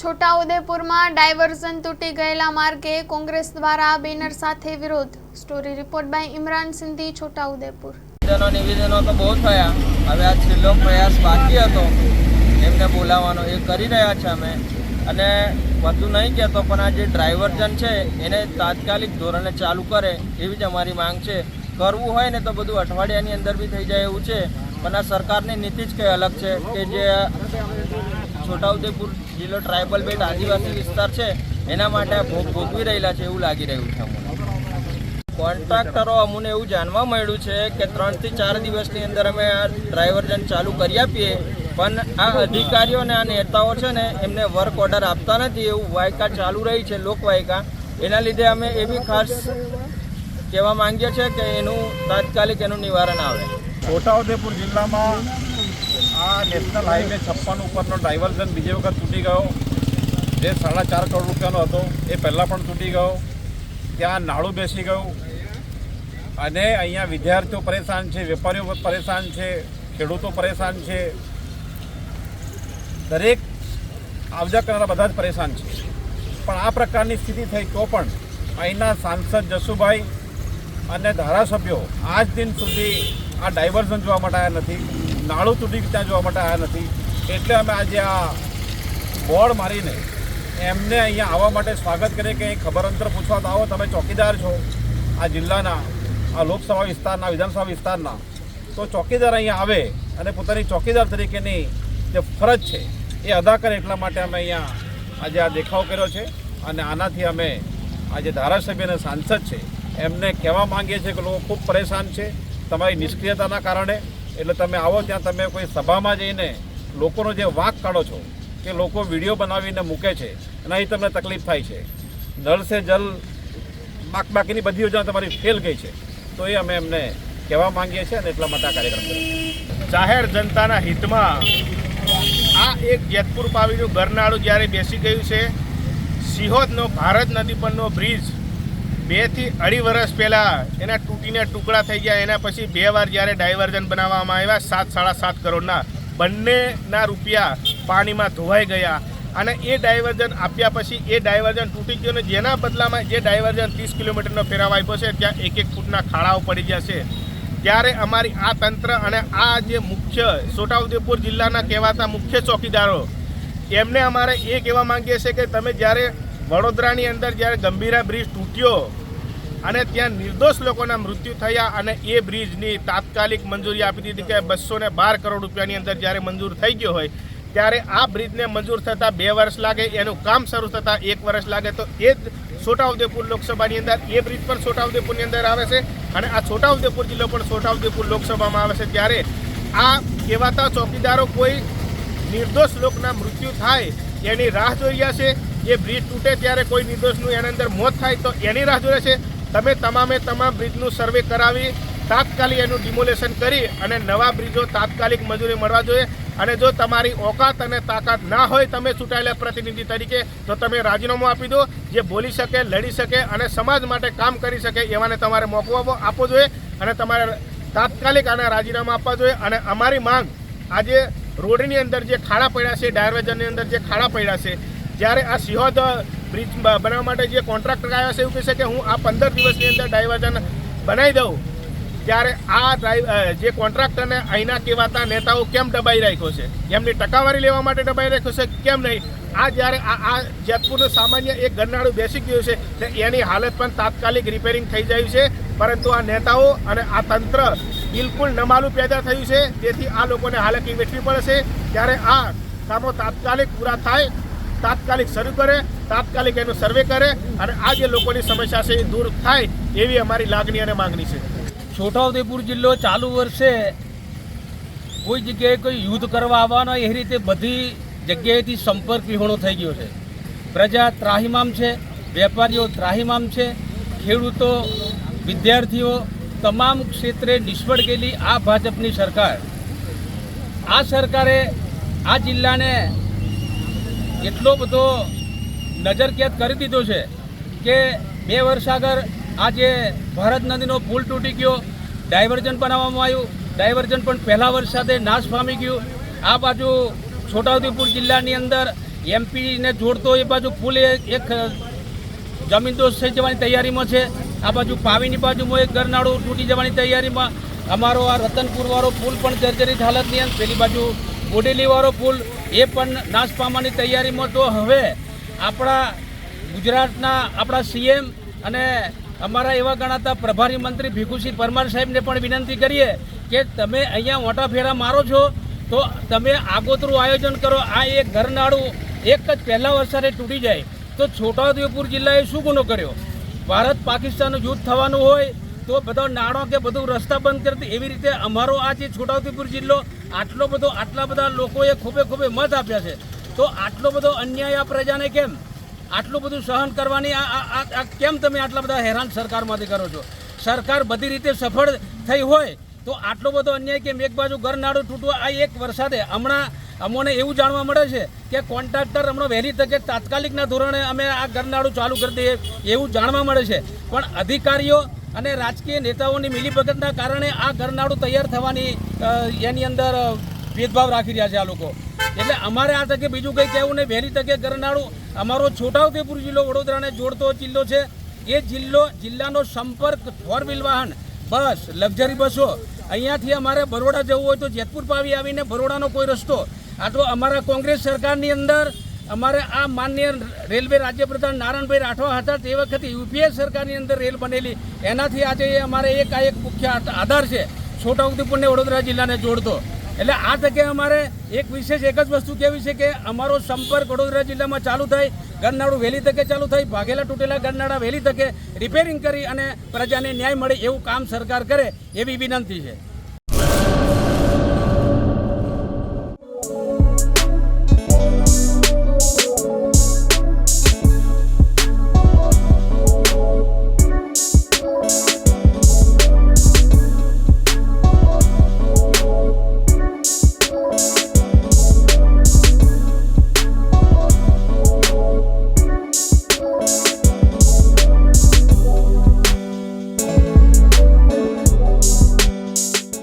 છોટાઉદેપુરમાં diversion તૂટી ગયેલા માર્ગે કોંગ્રેસ દ્વારા બેનર સાથે વિરોધ। Story report by Imran Sindhi, Chhota Udepur. નિવેદનો તો બહુ થયા, હવે આ છેલ્લો પ્રયાસ બાકી હતો એમને બોલાવવાનો, એ કરી રહ્યા છે અમે। અને વધુ નહીં કહેતો, પણ આ જે ડ્રાઈવર્ઝન છે એને તાત્કાલિક ધોરણે ચાલુ કરે એવી જ અમારી માંગ છે। કરવું હોય ને તો બધું અઠવાડિયાની અંદર બી થઈ જાય એવું છે, પણ આ સરકારની નીતિ જ કંઈ અલગ છે કે જે છોટાઉદેપુર જિલ્લો ટ્રાઇબલ બેલ્ટ આદિવાસી વિસ્તાર છે એના માટે ભોગ ભોગવી રહેલા છે એવું લાગી રહ્યું છે અમને। કોન્ટ્રાક્ટરો અમને એવું જાણવા મળ્યું છે કે 3 થી 4 દિવસની અંદર અમે આ ડ્રાઈવર્ઝન ચાલુ કરી આપીએ, પણ આ અધિકારીઓ અને આ નેતાઓ છે ને એમને વર્ક ઓર્ડર આપતા નથી, એવું વાયકા ચાલુ રહી છે, લોકવાયકા। એના લીધે અમે એવી ખાસ કહેવા માંગીએ છીએ કે એનું તાત્કાલિક એનું નિવારણ આવે। છોટાઉદેપુર જિલ્લામાં આ નેશનલ હાઈવે 56 ઉપરનો ડ્રાઈવર્ઝન બીજી વખત તૂટી ગયો, જે 4.5 કરોડ રૂપિયાનો હતો એ પહેલાં પણ તૂટી ગયો। ત્યાં નાળું બેસી ગયું અને અહીંયા વિદ્યાર્થીઓ પરેશાન છે, વેપારીઓ પરેશાન છે, ખેડૂતો પરેશાન છે, દરેક આવજા કરનારા બધા જ પરેશાન છે। પણ આ પ્રકારની સ્થિતિ થઈ તો પણ અહીંના સાંસદ જસુભાઈ અને ધારાસભ્યો આજ દિન સુધી આ ડાયવર્ઝન જોવા માટે આવ્યા નથી, નાળું તૂટી ત્યાં જોવા માટે આવ્યા નથી। એટલે અમે આજે આ બોર્ડ મારીને એમને અહીંયા આવવા માટે સ્વાગત કરીએ કે અહીં ખબર અંતર પૂછવા તો આવો, તમે ચોકીદાર છો આ જિલ્લાના, આ લોકસભા વિસ્તારના, વિધાનસભા વિસ્તારના, તો ચોકીદાર અહીંયા આવે અને પોતાની ચોકીદાર તરીકેની જે ફરજ છે એ અદા કરે, એટલા માટે અમે અહીંયા આજે આ દેખાવ કર્યો છે। અને આનાથી અમે આજે ધારાસભ્ય અને સાંસદ છે એમને કહેવા માંગીએ છીએ કે લોકો ખૂબ પરેશાન છે તમારી નિષ્ક્રિયતાના કારણે। એટલે તમે આવો ત્યાં તમે કોઈ સભામાં જઈને લોકોનો જે વાંક કાઢો છો કે લોકો વિડીયો બનાવીને મૂકે છે અને અહીં તમને તકલીફ થાય છે, નળ સે જલ બાકીની બધી યોજના તમારી ફેલ ગઈ છે, તો એ અમે એમને કહેવા માંગીએ છીએ અને એટલા માટે આ કાર્યક્રમ કર્યો। જાહેર જનતાના હિતમાં આ એક જેતપુર પાવીનું ગરનાળું જ્યારે બેસી ગયું છે, સિહોદનો ભારત નદી પરનો બ્રિજ 2 થી 2.5 વર્ષ પહેલાં એના તૂટીને ટુકડા થઈ ગયા, એના પછી 2 વાર જ્યારે ડાયવર્ઝન બનાવવામાં આવ્યા 7.5 કરોડના, બંનેના રૂપિયા પાણીમાં ધોવાઈ ગયા। અને એ ડાયવર્ઝન આપ્યા પછી એ ડાયવર્ઝન તૂટી ગયું, અને જેના બદલામાં જે ડાયવર્ઝન 30 કિલોમીટરનો ફેરાવ આપ્યો છે ત્યાં 1 ફૂટના ખાડાઓ પડી ગયા છે। ત્યારે અમારી આ તંત્ર અને આ જે મુખ્ય છોટાઉદેપુર જિલ્લાના કહેવાતા મુખ્ય ચોકીદારો એમને અમારે એ કહેવા માંગીએ છીએ કે તમે જ્યારે વડોદરાની અંદર જ્યારે ગંભીરા બ્રિજ તૂટ્યો અને ત્યાં નિર્દોષ લોકોના મૃત્યુ થયા અને એ બ્રિજની તાત્કાલિક મંજૂરી આપી દીધી કે 212 કરોડ રૂપિયાની અંદર જ્યારે મંજૂર થઈ ગયો હોય, ત્યારે આ બ્રિજને મંજૂર થતાં 2 વર્ષ લાગે, એનું કામ શરૂ થતાં 1 વર્ષ લાગે, તો એ જ છોટાઉદેપુર લોકસભાની અંદર એ બ્રિજ પણ છોટાઉદેપુરની અંદર આવે છે અને આ છોટાઉદેપુર જિલ્લો પણ છોટાઉદેપુર લોકસભામાં આવે છે। ત્યારે આ કહેવાતા ચોકીદારો કોઈ નિર્દોષ લોકોના મૃત્યુ થાય એની રાહ જોઈ રહ્યા છે, એ બ્રિજ તૂટે ત્યારે કોઈ નિર્દોષનું એની અંદર મોત થાય તો એની રાહ જોઈ છે। તમે તમામ બ્રિજનું સર્વે કરાવી તાત્કાલિક એનું ડિમોલેશન કરી અને નવા બ્રિજો તાત્કાલિક મંજૂરી મળવા જોઈએ। અને જો તમારી ઓકાત અને તાકાત ના હોય તમે ચૂંટાયેલા પ્રતિનિધિ તરીકે, તો તમે રાજીનામું આપી દો। જે બોલી શકે, લડી શકે અને સમાજ માટે કામ કરી શકે એવાને તમારે મોકો આપવો જોઈએ અને તમારે તાત્કાલિક આના રાજીનામા આપવા જોઈએ। અને અમારી માંગ આજે રોડની અંદર જે ખાડા પડ્યા છે, ડાયવર્ઝનની અંદર જે ખાડા પડ્યા છે, જ્યારે આ સિહોદ બ્રિજ બનાવવા માટે જે કોન્ટ્રાક્ટર આવ્યા છે એવું કહે છે કે હું આ 15 દિવસની અંદર ડાયવર્ઝન બનાવી દઉં, ત્યારે આ જે કોન્ટ્રાક્ટરને અહીંના કહેવાતા નેતાઓ કેમ દબાઈ રાખ્યો છે, એમની ટકાવારી લેવા માટે દબાઈ રાખ્યો છે કેમ નહીં? આ જ્યારે આ જેતપુરનું સામાન્ય એક ગરનાળું બેસી ગયું છે તો એની હાલત પણ તાત્કાલિક રિપેરિંગ થઈ જાય છે, પરંતુ આ નેતાઓ અને આ તંત્ર બિલકુલ નમાલું પેદા થયું છે, તેથી આ લોકોને હાલાકી વેઠવી પડશે। ત્યારે આ કામો તાત્કાલિક પૂરા થાય, તાત્કાલિક શરૂ કરે, તાત્કાલિક એનું સર્વે કરે અને આ જે લોકોની સમસ્યા છે એ દૂર થાય એવી અમારી લાગણી અને માંગણી છે। છોટાઉદેપુર જિલ્લો ચાલુ વર્ષે કોઈ જગ્યાએ કોઈ યુદ્ધ કરવા આવવાનો એ રીતે બધી જગ્યાએથી સંપર્ક વિહોણો થઈ ગયો છે। પ્રજા ત્રાહિમામ છે, વેપારીઓ ત્રાહિમામ છે, ખેડૂતો, વિદ્યાર્થીઓ તમામ ક્ષેત્રે નિષ્ફળ ગયેલી આ ભાજપની સરકાર, આ સરકારે આ જિલ્લાને એટલો બધો નજરકેદ કરી દીધો છે કે 2 વર્ષ આગળ આ જે ભારત નદીનો પુલ તૂટી ગયો, ડાયવર્ઝન બનાવવામાં આવ્યું, ડાયવર્ઝન પણ પહેલા વર્ષ સાથે નાશ પામી ગયું। આ બાજુ છોટાઉદેપુર જિલ્લાની અંદર એમપીને જોડતો એ બાજુ પુલ એક જમીનદોસ્ત થઈ જવાની તૈયારીમાં છે. આ બાજુ પાવીની બાજુમાં એક ગરનાળું તૂટી જવાની તૈયારીમાં. અમારો આ રતનપુરવાળો પુલ પણ જર્જરિત હાલતની અંદર, પેલી બાજુ બોડેલીવાળો પુલ એ પણ નાશ પામવાની તૈયારીમાં. તો હવે આપણા ગુજરાતના આપણા સીએમ અને અમારા એવા ગણાતા પ્રભારી મંત્રી ભીખુસિંહ પરમાર સાહેબને પણ વિનંતી કરીએ કે તમે અહીંયા મોટા ફેરા મારો છો તો તમે આગોતરું આયોજન કરો. આ એક ગરનાળું એક જ પહેલા વરસાદે તૂટી જાય તો છોટાઉદેપુર જિલ્લાએ શું ગુનો કર્યો? ભારત પાકિસ્તાનનું યુદ્ધ થવાનું હોય તો બધો નાળો કે બધું રસ્તા બંધ કરતી, એવી રીતે અમારો આ જે છોટાઉદેપુર જિલ્લો આટલા બધા લોકોએ ખૂબે મત આપ્યા છે, તો આટલો બધો અન્યાય આ પ્રજાને કેમ આટલું બધું સહન કરવાની આ કેમ તમે આટલા બધા હેરાન સરકારમાંથી કરો છો? સરકાર બધી રીતે સફળ થઈ હોય તો આટલો બધો અન્યાય કેમ? એક બાજુ ગરનાળું તૂટવા, આ એક વરસાદે હમણાં અમને એવું જાણવા મળે છે કે કોન્ટ્રાક્ટર હમણાં વહેલી તકે તાત્કાલિકના ધોરણે અમે આ ગરનાળું ચાલુ કરી દઈએ એવું જાણવા મળે છે, પણ અધિકારીઓ અને રાજકીય નેતાઓની મિલીભગતના કારણે આ ગરનાળું તૈયાર થવાની એની અંદર ભેદભાવ રાખી રહ્યા છે આ લોકો. એટલે અમારે આ તકે બીજું કંઈ કહેવું નહીં. વહેલી તકે ગરનાળું, અમારો છોટાઉદેપુર જિલ્લો વડોદરાને જોડતો જિલ્લો છે. એ જિલ્લાનો સંપર્ક ફોર વ્હીલ વાહન, બસ, લક્ઝરી બસો, અહીંયાથી અમારે બરોડા જવું હોય તો જેતપુર પાવી આવીને બરોડાનો કોઈ રસ્તો. આ તો અમારા કોંગ્રેસ સરકારની અંદર અમારે આ માનનીય રેલવે રાજ્યપ્રધાન નારાયણભાઈ રાઠવા હતા તે વખતે યુપીએ સરકારની અંદર રેલ બનેલી, એનાથી આજે અમારે એક મુખ્ય આધાર છે છોટાઉદેપુરને વડોદરા જિલ્લાને જોડતો. એટલે આ તકે અમારે એક વિશેષ એક જ વસ્તુ કહેવી છે કે અમારો સંપર્ક વડોદરા જિલ્લામાં ચાલુ થાય, ગરનાળું વહેલી તકે ચાલુ થાય, ભાગેલા તૂટેલા ગરનાળા વહેલી તકે રિપેરિંગ કરી અને પ્રજાને ન્યાય મળે એવું કામ સરકાર કરે એવી વિનંતી છે.